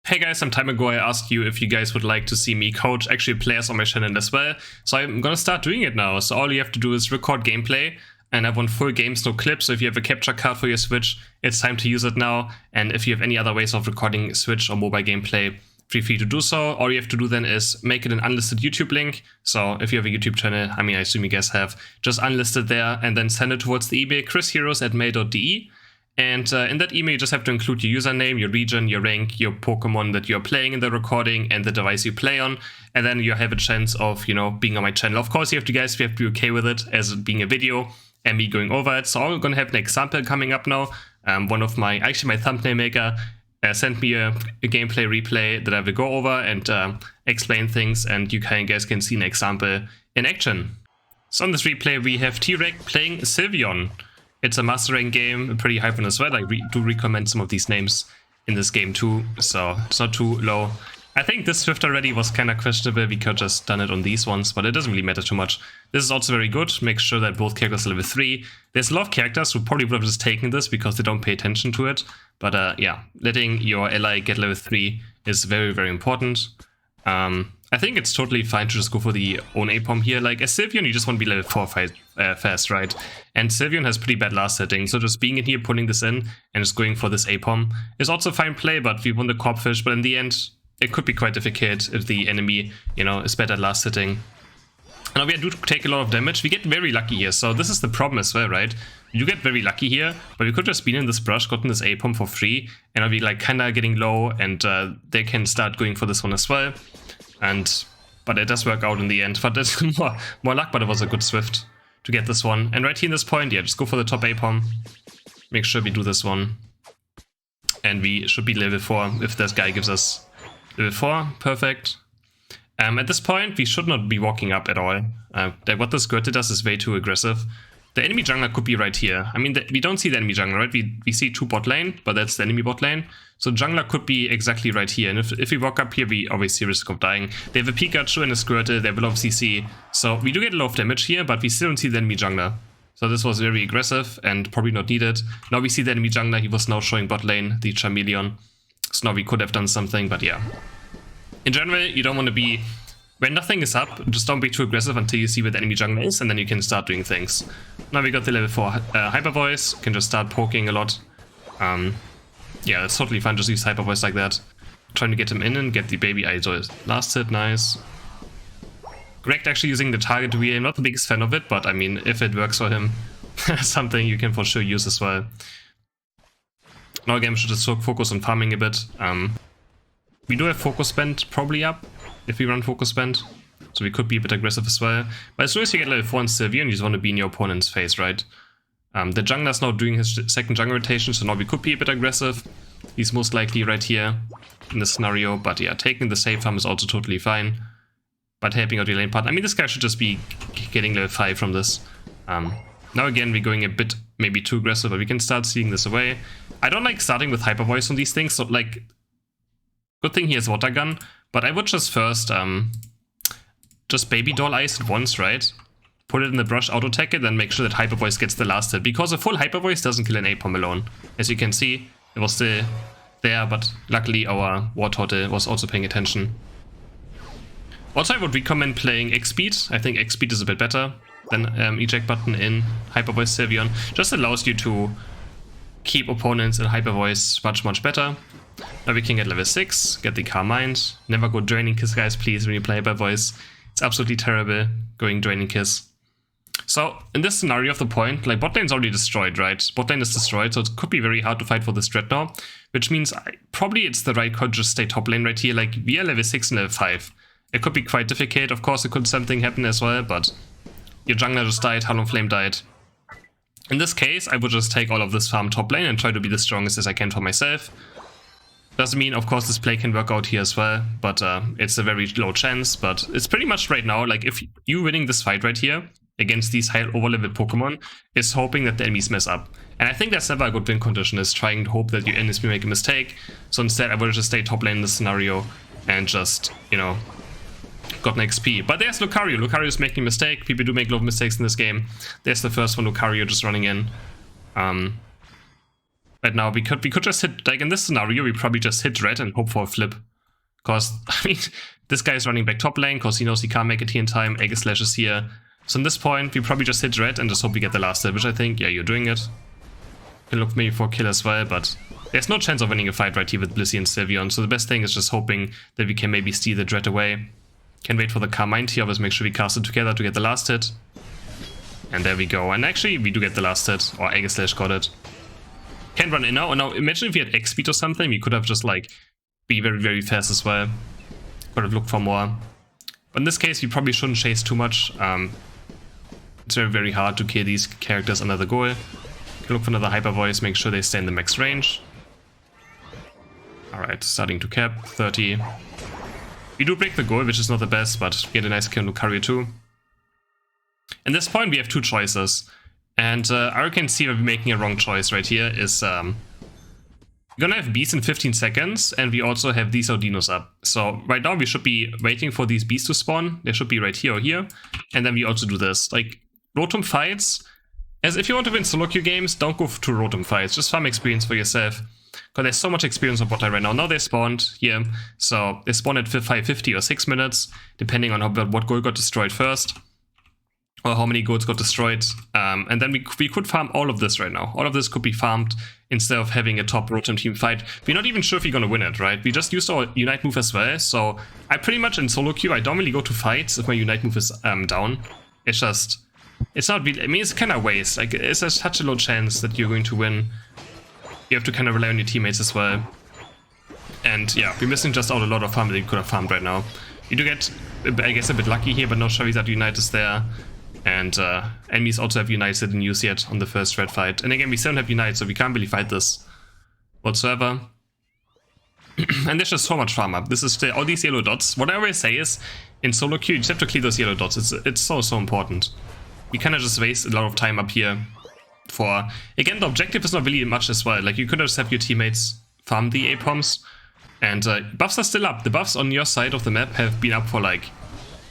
Hey guys, some time ago I asked you if you guys would like to see me coach actually players on my channel as well, so I'm gonna start doing it now. So all you have to do is record gameplay, and I want full games, no clips. So if you have a capture card for your Switch, it's time to use it now. And if you have any other ways of recording Switch or mobile gameplay, feel free to do so. All you have to do then is make it an unlisted YouTube link. So if you have a YouTube channel, I assume you guys have, just unlist it there and then send it towards the email CrisHeroes@mail.de. And in that email, you just have to include your username, your region, your rank, your Pokemon that you're playing in the recording, and the device you play on. And then you have a chance of, being on my channel. Of course, you have to be okay with it as it being a video and me going over it. So I'm going to have an example coming up now. One of my thumbnail maker sent me a gameplay replay that I will go over and explain things. And you guys can see an example in action. So on this replay, we have T-Rex playing Sylveon. It's a master rank game, pretty high one as well. I do recommend some of these names in this game too, so it's not too low. I think this Swift already was kind of questionable. We could just done it on these ones, but it doesn't really matter too much. This is also very good. Make sure that both characters are level 3. There's a lot of characters who probably would have just taken this because they don't pay attention to it. But yeah, letting your ally get level 3 is very, very important. I think it's totally fine to just go for the own APOM here. Like, as Sylveon, you just want to be level 4 fast, right? And Sylveon has pretty bad last setting, so just being in here, pulling this in, and just going for this APOM is also fine play, but we won the Corpfish, but in the end, it could be quite difficult if the enemy, is better at last setting. Now we do take a lot of damage. We get very lucky here, so this is the problem as well, right? You get very lucky here, but we could just been in this brush, gotten this APOM for free, and I'll be like kinda getting low, and they can start going for this one as well. But it does work out in the end. But it's more luck, but it was a good Swift to get this one. And right here in this point, yeah, just go for the top APOM. Make sure we do this one. And we should be level 4 if this guy gives us level 4. Perfect. At this point, we should not be walking up at all. What this Gürtel does is way too aggressive. The enemy jungler could be right here. We don't see the enemy jungler, right? We see 2 bot lane, but that's the enemy bot lane. So jungler could be exactly right here. And if we walk up here, we obviously risk of dying. They have a Pikachu and a Squirtle, they will obviously see. So we do get a lot of damage here, but we still don't see the enemy jungler. So this was very aggressive and probably not needed. Now we see the enemy jungler, he was now showing bot lane, the Charmeleon. So now we could have done something, but yeah. In general, you don't want to be... When nothing is up, just don't be too aggressive until you see where the enemy jungler is, and then you can start doing things. Now we got the level 4 Hyper Voice, can just start poking a lot. Yeah, it's totally fine, just use Hyper Voice like that. Trying to get him in and get the baby Idol. Last hit, nice. Greg actually using the target wheel, I'm not the biggest fan of it, but if it works for him, something you can for sure use as well. Now again, we should just focus on farming a bit. We do have focus spend probably up if we run focus spend, so we could be a bit aggressive as well. But as soon as you get level 4 in Sylveon, you just want to be in your opponent's face, right? The jungler's now doing his second jungle rotation, so now we could be a bit aggressive. He's most likely right here in this scenario, but yeah, taking the safe farm is also totally fine. But helping out the lane part, this guy should just be getting level 5 from this. Now again, we're going a bit maybe too aggressive, but we can start seeing this away. I don't like starting with Hyper Voice on these things, so like, good thing he has Water Gun, but I would just first just Baby Doll Ice it once, right? Put it in the brush, auto attack it, then make sure that Hyper Voice gets the last hit, because a full Hyper Voice doesn't kill an APOM alone. As you can see, it was still there, but luckily our War Turtle was also paying attention. Also, I would recommend playing X-Speed. I think X-Speed is a bit better than eject button in Hyper Voice Sylveon. Just allows you to keep opponents in Hyper Voice much better. Now we can get level 6, get the Carmine. Never go Draining Kiss, guys, please, when you play Hyper Voice. It's absolutely terrible going Draining Kiss. So, in this scenario of the point, like, bot lane's already destroyed, right? Bot lane is destroyed, so it could be very hard to fight for this Dread now, which means probably it's the right call to just stay top lane right here. Like, we are level 6 and level 5. It could be quite difficult. Of course, it could something happen as well, but your jungler just died, Talonflame died. In this case, I would just take all of this farm top lane and try to be the strongest as I can for myself. Doesn't mean, of course, this play can work out here as well, but it's a very low chance. But it's pretty much right now, like, if you winning this fight right here against these high overleveled Pokemon is hoping that the enemies mess up. And I think that's never a good win condition, is trying to hope that your enemies make a mistake. So instead, I would just stay top lane in this scenario and just, got an XP. But there's Lucario. Lucario is making a mistake. People do make a lot of mistakes in this game. There's the first one, Lucario just running in. I right now. We could just hit, like in this scenario, we probably just hit red and hope for a flip. Because, I mean, this guy is running back top lane because he knows he can't make it here in time. Aegislash is here. So in this point, we probably just hit red and just hope we get the last hit, which I think, yeah, you're doing it. Can look maybe for a kill as well, but there's no chance of winning a fight right here with Blissey and Sylveon. So the best thing is just hoping that we can maybe steal the dread away. Can wait for the Carmine here, always make sure we cast it together to get the last hit. And there we go. And actually, we do get the last hit, or Aegislash got it. Can run in now. And now imagine if we had X speed or something, we could have just like be very, very fast as well. Could have looked for more. But in this case, we probably shouldn't chase too much. It's very, very hard to kill these characters under the goal. Look for another Hyper Voice, make sure they stay in the max range. Alright, starting to cap, 30. We do break the goal, which is not the best, but get a nice kill on Lucario too. At this point, we have two choices. And I can see we're making a wrong choice right here is... we're gonna have beasts in 15 seconds, and we also have these Audinos up. So right now we should be waiting for these beasts to spawn. They should be right here or here. And then we also do this. Like, Rotom fights... As if you want to win solo queue games, don't go to Rotom fights, just farm experience for yourself. Because there's so much experience on bot right now. Now they spawned here, so they spawned at 550 or 6 minutes, depending on what goal got destroyed first. Or how many goals got destroyed. And then we could farm all of this right now. All of this could be farmed instead of having a top Rotom team fight. We're not even sure if we're gonna win it, right? We just used our Unite move as well, so I pretty much in solo queue, I don't really go to fights if my Unite move is down. It's just... It's not really, I mean, it's kind of waste. Like, it's such a low chance that you're going to win. You have to kind of rely on your teammates as well. And yeah, we're missing just out a lot of farm that you could have farmed right now. You do get, I guess, a bit lucky here, but no Charizard Unite is there. And enemies also have Unites that didn't use yet on the first red fight. And again, we still don't have Unite, so we can't really fight this whatsoever. And there's just so much farm up. This is all these yellow dots. What I always say is, in solo queue, you just have to clear those yellow dots. It's so important. You kind of just waste a lot of time up here for... Again, the objective is not really much as well. Like, you could just have your teammates farm the A-Poms. And buffs are still up. The buffs on your side of the map have been up for, like,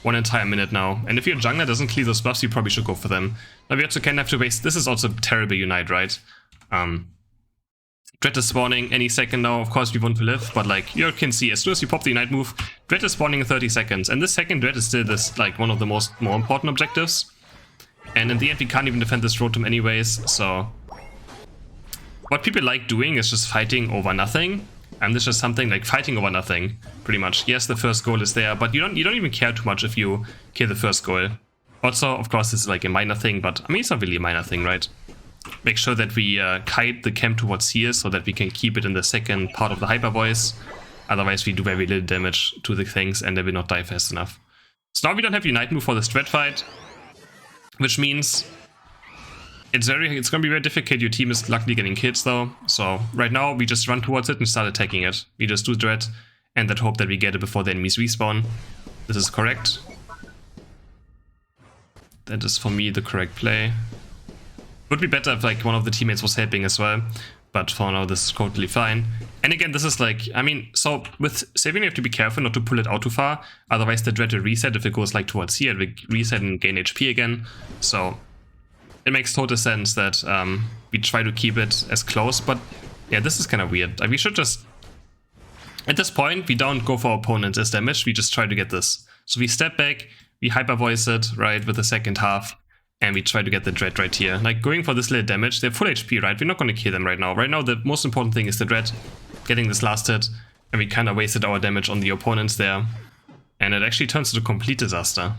1 entire minute now. And if your jungler doesn't clear those buffs, you probably should go for them. Now, we also kind of have to waste... This is also terrible Unite, right? Dread is spawning any second now. Of course, we want to live. But, like, you can see, as soon as you pop the Unite move, Dread is spawning in 30 seconds. And this second Dread is still this, like, one of the more important objectives. And in the end, we can't even defend this Rotom anyways, so... What people like doing is just fighting over nothing. And this is just something like fighting over nothing, pretty much. Yes, the first goal is there, but you don't even care too much if you kill the first goal. Also, of course, this is like a minor thing, but I mean, it's not really a minor thing, right? Make sure that we kite the camp towards here so that we can keep it in the second part of the Hyper Voice. Otherwise, we do very little damage to the things and they will not die fast enough. So now we don't have Unite move for the Dread fight. Which means it's gonna be very difficult. Your team is luckily getting kills though. So right now we just run towards it and start attacking it. We just do Dread and that hope that we get it before the enemies respawn. This is correct. That is for me the correct play. Would be better if like one of the teammates was helping as well. But for now this is totally fine. And again, this is like, I mean, so with saving you have to be careful not to pull it out too far. Otherwise the Dread will reset if it goes like towards here. It will reset and gain HP again. So it makes total sense that we try to keep it as close. But yeah, this is kind of weird. We should just... At this point, we don't go for our opponents as damage. We just try to get this. So we step back, we Hyper Voice it, right, with the second half. And we try to get the Dread right here. Like, going for this little damage. They're full HP, right? We're not going to kill them right now. Right now, the most important thing is the Dread. Getting this last hit. And we kind of wasted our damage on the opponents there. And it actually turns into a complete disaster.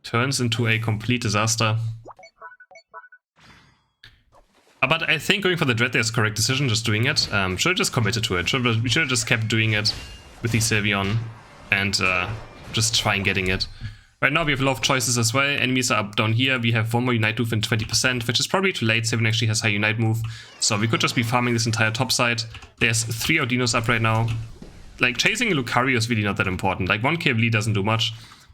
Turns into a complete disaster. But I think going for the Dread there is a correct decision, just doing it. Should have just committed to it. We should have just kept doing it with the Sylveon. And just trying getting it. Right now we have a lot of choices as well. Enemies are up down here. We have one more Unite move in 20%, which is probably too late. Seven actually has high Unite move. So we could just be farming this entire top side. There's 3 Audinos up right now. Like, chasing a Lucario is really not that important. Like, 1 KFL doesn't do much.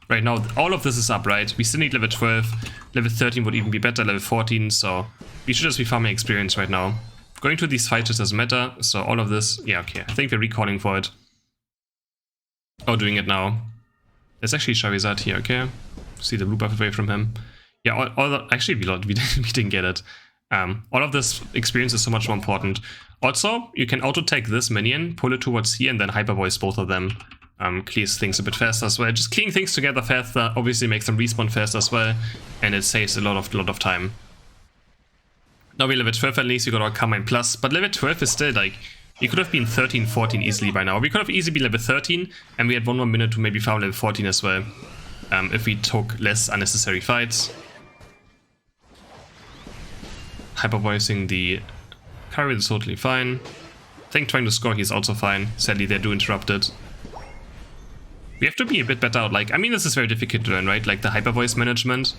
Right now, all of this is up, right? We still need level 12. Level 13 would even be better, level 14. So we should just be farming experience right now. Going to these fights just doesn't matter. So all of this, yeah, okay. I think we're recalling for it. Oh, doing it now. There's actually Charizard here, okay. See the blue buff away from him. Yeah, actually we didn't get it. All of this experience is so much more important. Also, you can auto-tag this minion, pull it towards here, and then hyper voice both of them. Clears things a bit faster as well. Just clearing things together faster obviously makes them respawn faster as well, and it saves a lot of time. Now we're level 12 at least, we got our Carmine Plus, but level 12 is still like, we could have been 13, 14 easily by now. We could have easily been level 13, and we had 1 more minute to maybe farm level 14 as well, if we took less unnecessary fights. Hyper voicing the carry is totally fine. I think trying to score here is also fine. Sadly, they do interrupt it. We have to be a bit better out. Like, I mean, this is very difficult to learn, right? Like the hyper voice management.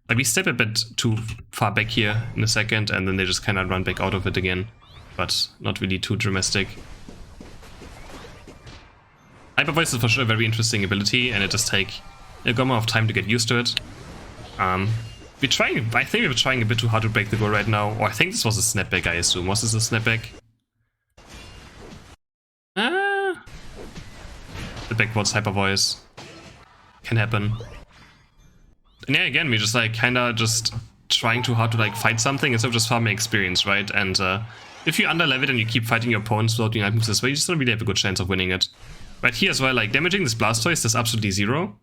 Like, we step a bit too far back here in a second, and then they just kind of run back out of it again. But not really too dramatic. Hyper voice is for sure a very interesting ability, and it does take a good amount of time to get used to it. I think we're trying a bit too hard to break the goal right now. Or I think this was a snapback, I assume. Was this a snapback? The backwards hyper voice can happen. And yeah, again, we're just like kinda just trying too hard to like fight something instead of just farming experience, right? And if you underlevel and you keep fighting your opponents without doing items this way, you just don't really have a good chance of winning it. Right here as well, like damaging this Blastoise is absolutely zero.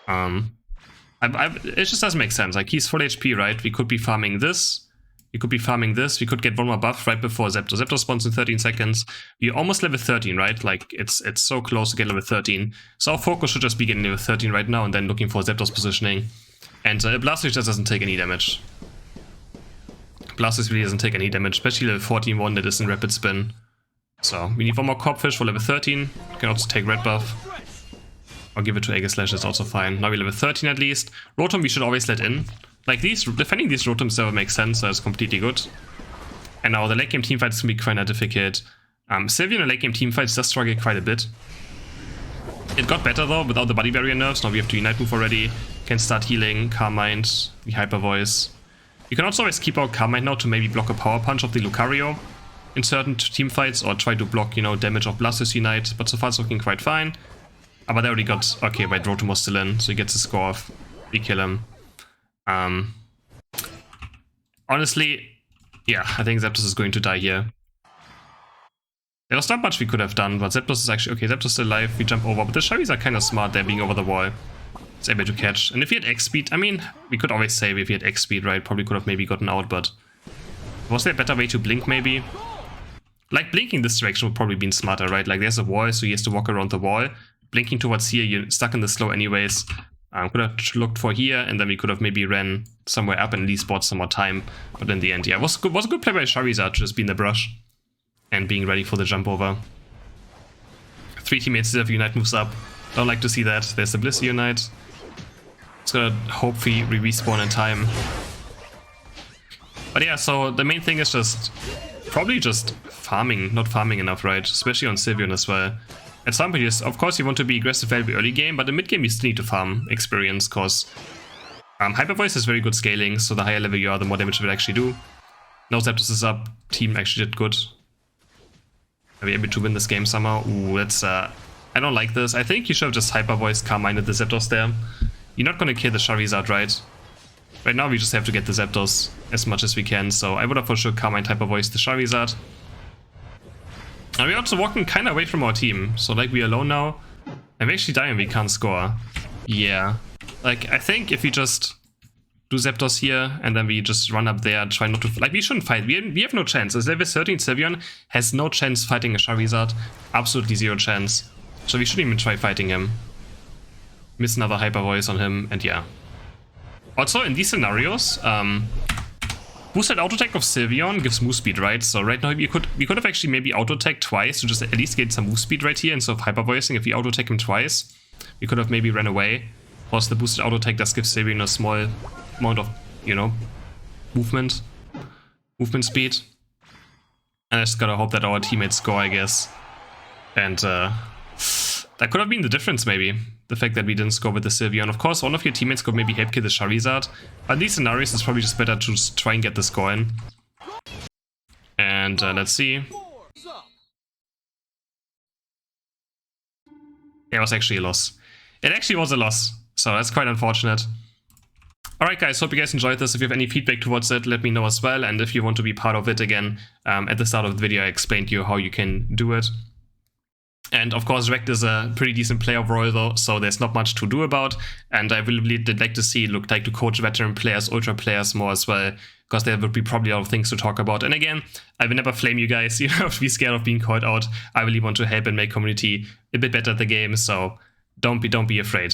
It just doesn't make sense. Like he's full HP, right? We could be farming this. We could be farming this. We could get 1 more buff right before Zapdos. Zapdos spawns in 13 seconds. We're almost level 13, right? Like it's so close to get level 13. So our focus should just be getting level 13 right now and then looking for Zapdos positioning. And Blastoise just doesn't take any damage. Blastoise really doesn't take any damage, especially level 14 one that is in rapid spin. So we need 1 more Corpfish for level 13. We can also take red buff. Or give it to Aegislash, that's also fine. Now we're level 13 at least. Rotom we should always let in. Like defending these Rotoms never makes sense, so it's completely good. And now the late game teamfights can be quite difficult. Sylveon in late game teamfights does struggle quite a bit. It got better though without the body barrier nerfs. Now we have to Unite move already. Can start healing, Carmine, the Hyper Voice. You can also always keep out Carmine now to maybe block a Power Punch of the Lucario in certain teamfights, or try to block, you know, damage of Blastoise Unite. But so far it's looking quite fine. But they already got, okay, wait, Rotom was still in, so he gets a score off. We kill him. Honestly, yeah, I think Zapdos is going to die here. There was not much we could have done, but Zapdos is actually, okay, Zapdos is still alive, we jump over, but the Charizard are kind of smart there, being over the wall. It's able to catch. And if he had X speed, I mean, we could always save if he had X speed, right? Probably could have maybe gotten out, but was there a better way to blink, maybe? Like, blinking this direction would probably been smarter, right? Like, there's a wall, so he has to walk around the wall. Blinking towards here, you're stuck in the slow anyways. Could have looked for here, and then we could have maybe ran somewhere up and at least bought some more time. But in the end, yeah, it was a good play by Charizard to just be in the brush and being ready for the jump over. 3 teammates still have Unite moves up. Don't like to see that. There's the Bliss Unite. It's gonna hopefully respawn in time. But yeah, so the main thing is just probably just farming, not farming enough, right? Especially on Sylveon as well. At some point, of course, you want to be aggressive very early game, but in mid game you still need to farm experience, because Hyper Voice is very good scaling, so the higher level you are, the more damage it will actually do. Now Zapdos is up, team actually did good. Are we able to win this game somehow? Ooh, that's I don't like this. I think you should have just Hyper Voice Carmine the Zapdos there. You're not gonna kill the Charizard, right? Right now we just have to get the Zapdos as much as we can, so I would have for sure Carmine Hyper Voice the Charizard. And we're also walking kind of away from our team, so like we're alone now. And we actually die and we can't score. Yeah. Like, I think if we just do Zapdos here, and then we just run up there, try not to... Like, we shouldn't fight. We have no chance. As level 13 Sylveon has no chance fighting a Charizard. Absolutely 0 chance. So we shouldn't even try fighting him. Miss another Hyper Voice on him, and yeah. Also, in these scenarios, boosted auto attack of Sylveon gives move speed, right? So right now we could have actually maybe auto attacked twice to just at least get some move speed right here instead of hyper voicing. If we auto attack him twice, we could have maybe ran away. Plus the boosted auto attack does give Sylveon a small amount of, you know, movement speed. And I just gotta hope that our teammates score, I guess. And that could have been the difference, maybe. The fact that we didn't score with the Sylveon. Of course, one of your teammates could maybe help kill the Charizard. But in these scenarios, it's probably just better to just try and get the score in. And let's see. Yeah, it was actually a loss. It actually was a loss. So that's quite unfortunate. Alright guys, hope you guys enjoyed this. If you have any feedback towards it, let me know as well. And if you want to be part of it again, at the start of the video I explained to you how you can do it. And of course, Rect is a pretty decent player overall though, so there's not much to do about. And I really did like to see, look like to coach veteran players, ultra players more as well, because there would be probably a lot of things to talk about. And again, I will never flame you guys. You don't have to be scared of being called out. I really want to help and make community a bit better at the game, so don't be afraid.